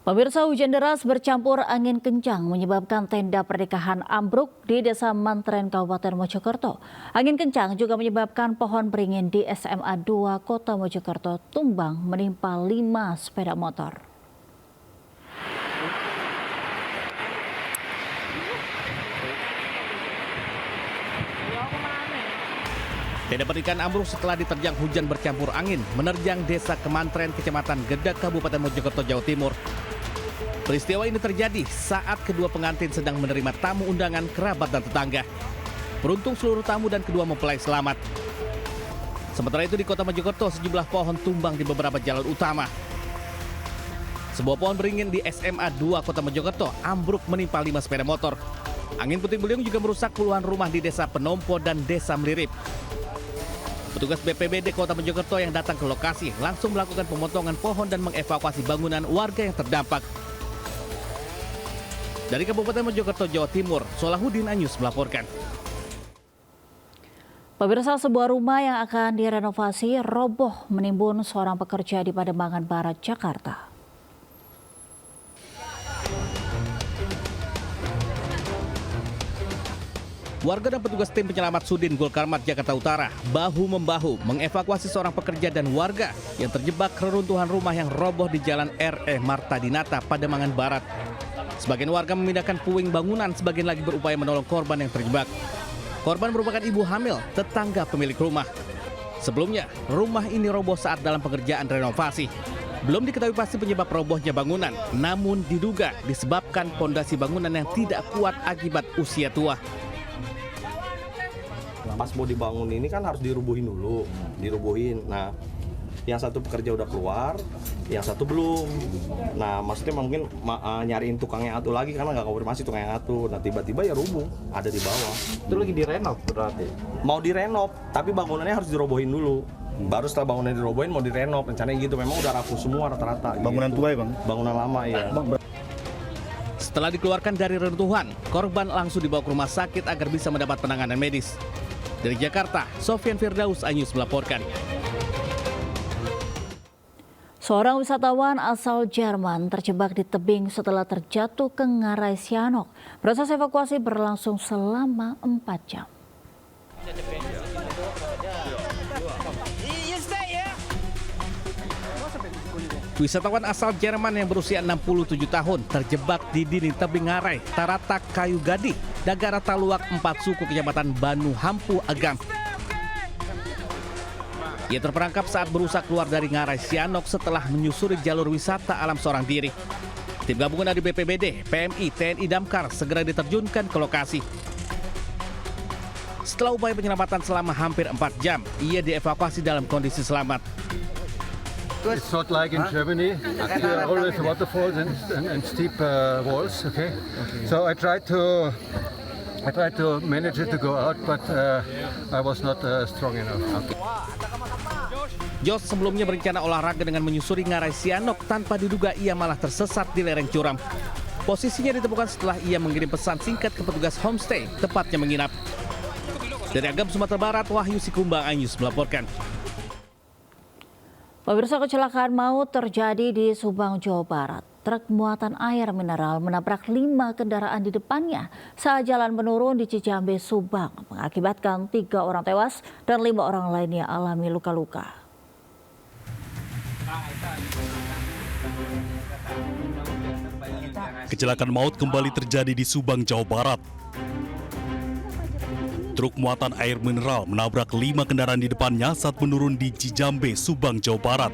Pemirsa, hujan deras bercampur angin kencang menyebabkan tenda pernikahan ambruk di Desa Mantren, Kabupaten Mojokerto. Angin kencang juga menyebabkan pohon beringin di SMA 2 Kota Mojokerto tumbang menimpa 5 sepeda motor. Tenda pernikahan ambruk setelah diterjang hujan bercampur angin menerjang Desa Kemantren, Kecamatan Gedek, Kabupaten Mojokerto, Jawa Timur. Peristiwa ini terjadi saat kedua pengantin sedang menerima tamu undangan kerabat dan tetangga. Beruntung seluruh tamu dan kedua mempelai selamat. Sementara itu di Kota Mojokerto sejumlah pohon tumbang di beberapa jalan utama. Sebuah pohon beringin di SMA 2 Kota Mojokerto ambruk menimpa 5 sepeda motor. Angin puting beliung juga merusak puluhan rumah di Desa Penompo dan Desa Melirip. Petugas BPBD Kota Mojokerto yang datang ke lokasi langsung melakukan pemotongan pohon dan mengevakuasi bangunan warga yang terdampak. Dari Kabupaten Mojokerto, Jawa Timur, Solahuddin Anyus melaporkan. Pemirsa, sebuah rumah yang akan direnovasi roboh menimbun seorang pekerja di Pademangan Barat, Jakarta. Warga dan petugas tim penyelamat Sudin Gulkarmat, Jakarta Utara bahu-membahu mengevakuasi seorang pekerja dan warga yang terjebak reruntuhan rumah yang roboh di Jalan R.E. Marta Dinata, Pademangan Barat. Sebagian warga memindahkan puing bangunan, sebagian lagi berupaya menolong korban yang terjebak. Korban merupakan ibu hamil, tetangga pemilik rumah. Sebelumnya, rumah ini roboh saat dalam pekerjaan renovasi. Belum diketahui pasti penyebab robohnya bangunan, namun diduga disebabkan pondasi bangunan yang tidak kuat akibat usia tua. Pas mau dibangun ini kan harus dirubuhin dulu, Nah, yang satu pekerja udah keluar, yang satu belum. Nah, maksudnya mungkin nyariin tukang yang atu lagi karena nggak konfirmasi tukang yang atu. Nah, tiba-tiba ya rubuh, ada di bawah. Itu lagi direnov berarti? Mau direnov, tapi bangunannya harus dirobohin dulu. Baru setelah bangunannya dirobohin mau direnov, rencananya gitu. Memang udah rapuh semua rata-rata. Bangunan gitu. tua ya, Bang? Bangunan lama, ya. Setelah dikeluarkan dari reruntuhan, korban langsung dibawa ke rumah sakit agar bisa mendapat penanganan medis. Dari Jakarta, Sofyan Firdaus Anyus melaporkan. Seorang wisatawan asal Jerman terjebak di tebing setelah terjatuh ke Ngarai Sianok. Proses evakuasi berlangsung selama 4 jam. Wisatawan asal Jerman yang berusia 67 tahun terjebak di dinding tebing Ngarai, Taratak, Kayu Gadi, Dagara Taluak, 4 suku Kecamatan Banu Hampu, Agam. Ia terperangkap saat berusaha keluar dari Ngarai Sianok setelah menyusuri jalur wisata alam seorang diri. Tim gabungan dari BPBD, PMI, TNI Damkar segera diterjunkan ke lokasi. Setelah upaya penyelamatan selama hampir 4 jam, ia dievakuasi dalam kondisi selamat. It's not like in Germany. There are always waterfalls and steep walls. Okay. So I tried to manage it to go out, but I was not strong enough. Jos sebelumnya berencana olahraga dengan menyusuri Ngarai Sianok tanpa diduga ia malah tersesat di lereng curam. Posisinya ditemukan setelah ia mengirim pesan singkat ke petugas homestay, tepatnya menginap. Dari Agam, Sumatera Barat, Wahyu Sikumbang Anyus melaporkan. Pemirsa, kecelakaan maut terjadi di Subang, Jawa Barat. Truk muatan air mineral menabrak 5 kendaraan di depannya saat jalan menurun di Cijambe, Subang, mengakibatkan 3 orang tewas dan 5 orang lainnya alami luka-luka. Kecelakaan maut kembali terjadi di Subang, Jawa Barat. Truk muatan air mineral menabrak 5 kendaraan di depannya saat menurun di Cijambe, Subang, Jawa Barat.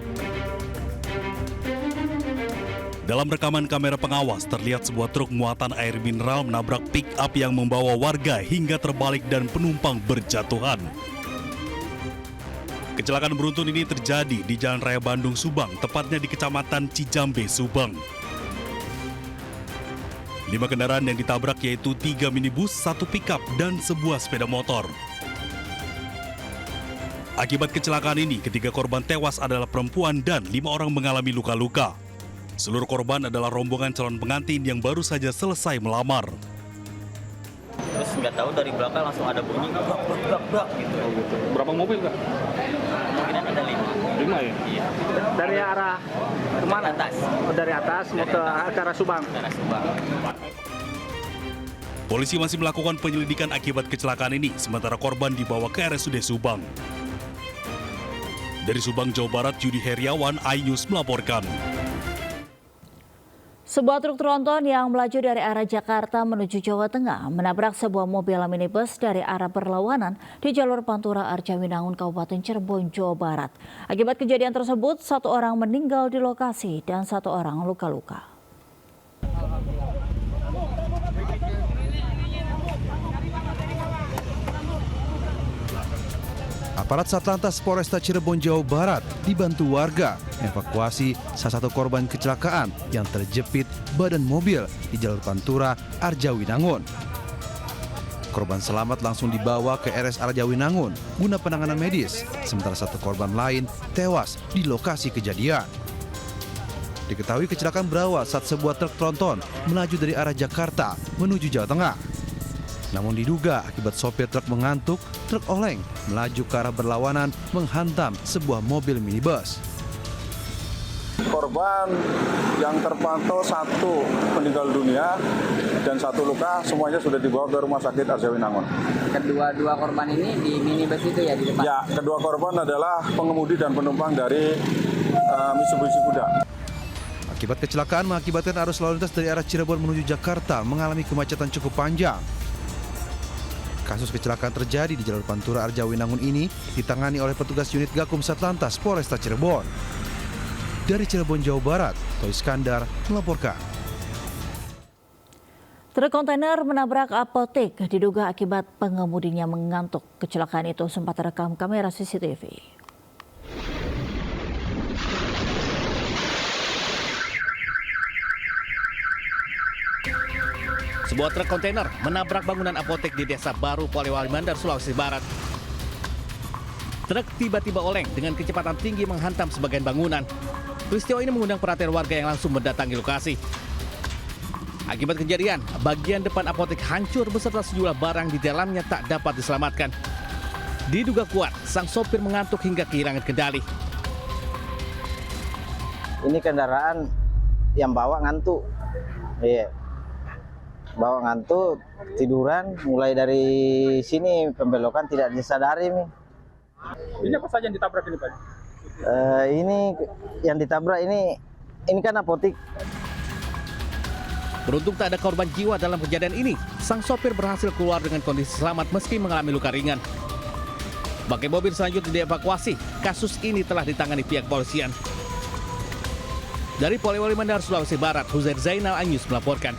Dalam rekaman kamera pengawas, terlihat sebuah truk muatan air mineral menabrak pick-up yang membawa warga hingga terbalik dan penumpang berjatuhan. Kecelakaan beruntun ini terjadi di Jalan Raya Bandung, Subang, tepatnya di Kecamatan Cijambe, Subang. 5 kendaraan yang ditabrak yaitu 3 minibus, 1 pickup, dan sebuah sepeda motor. Akibat kecelakaan ini, ketiga korban tewas adalah perempuan dan 5 orang mengalami luka-luka. Seluruh korban adalah rombongan calon pengantin yang baru saja selesai melamar. Terus nggak tahu dari belakang langsung ada bunyi brak gitu. Berapa mobil, Kak? Kemungkinan ada 5. 5 ya? Iya. Dari arah kemana? Atas. Oh, dari atas mau ke arah Subang. Ke arah Subang. Polisi masih melakukan penyelidikan akibat kecelakaan ini, sementara korban dibawa ke RSUD Subang. Dari Subang, Jawa Barat, Yudi Heriawan, iNews melaporkan. Sebuah truk tronton yang melaju dari arah Jakarta menuju Jawa Tengah menabrak sebuah mobil minibus dari arah berlawanan di jalur Pantura Arjawinangun, Kabupaten Cirebon, Jawa Barat. Akibat kejadian tersebut, 1 orang meninggal di lokasi dan 1 orang luka-luka. Aparat Satlantas Polresta Cirebon, Jawa Barat dibantu warga evakuasi salah satu korban kecelakaan yang terjepit badan mobil di jalur Pantura Arjawinangun. Korban selamat langsung dibawa ke RS Arjawinangun guna penanganan medis, sementara 1 korban lain tewas di lokasi kejadian. Diketahui kecelakaan berawal saat sebuah truk tronton melaju dari arah Jakarta menuju Jawa Tengah. Namun diduga akibat sopir truk mengantuk, truk oleng melaju ke arah berlawanan menghantam sebuah mobil minibus. Korban yang terpantau 1 meninggal dunia dan 1 luka, semuanya sudah dibawa ke Rumah Sakit Arjawinangun. Kedua korban ini di minibus itu ya di depan? Ya, kedua korban adalah pengemudi dan penumpang dari Mitsubishi Kuda. Akibat kecelakaan mengakibatkan arus lalu lintas dari arah Cirebon menuju Jakarta mengalami kemacetan cukup panjang. Kasus kecelakaan terjadi di jalur Pantura Arjawinangun ini ditangani oleh petugas unit Gakum Satlantas Polresta Cirebon. Dari Cirebon, Jawa Barat, Toy Iskandar melaporkan. Truk kontainer menabrak apotek diduga akibat pengemudinya mengantuk. Kecelakaan itu sempat terekam kamera CCTV. Sebuah truk kontainer menabrak bangunan apotek di Desa Baru, Polewali Mandar, Sulawesi Barat. Truk tiba-tiba oleng dengan kecepatan tinggi menghantam sebagian bangunan. Peristiwa ini mengundang perhatian warga yang langsung mendatangi lokasi. Akibat kejadian, bagian depan apotek hancur beserta sejumlah barang di dalamnya tak dapat diselamatkan. Diduga kuat, sang sopir mengantuk hingga kehilangan kendali. Ini kendaraan yang bawa ngantuk. Iya. Bawa ngantuk, tiduran, mulai dari sini pembelokan tidak disadari nih. Ini apa saja yang ditabrak ini, Pak? Ini yang ditabrak ini kan apotik. Beruntung tak ada korban jiwa dalam kejadian ini. Sang sopir berhasil keluar dengan kondisi selamat meski mengalami luka ringan. Bangkai mobil selanjutnya dievakuasi. Kasus ini telah ditangani pihak polisian. Dari Polewali Mandar, Sulawesi Barat, Huzair Zainal, iNews melaporkan.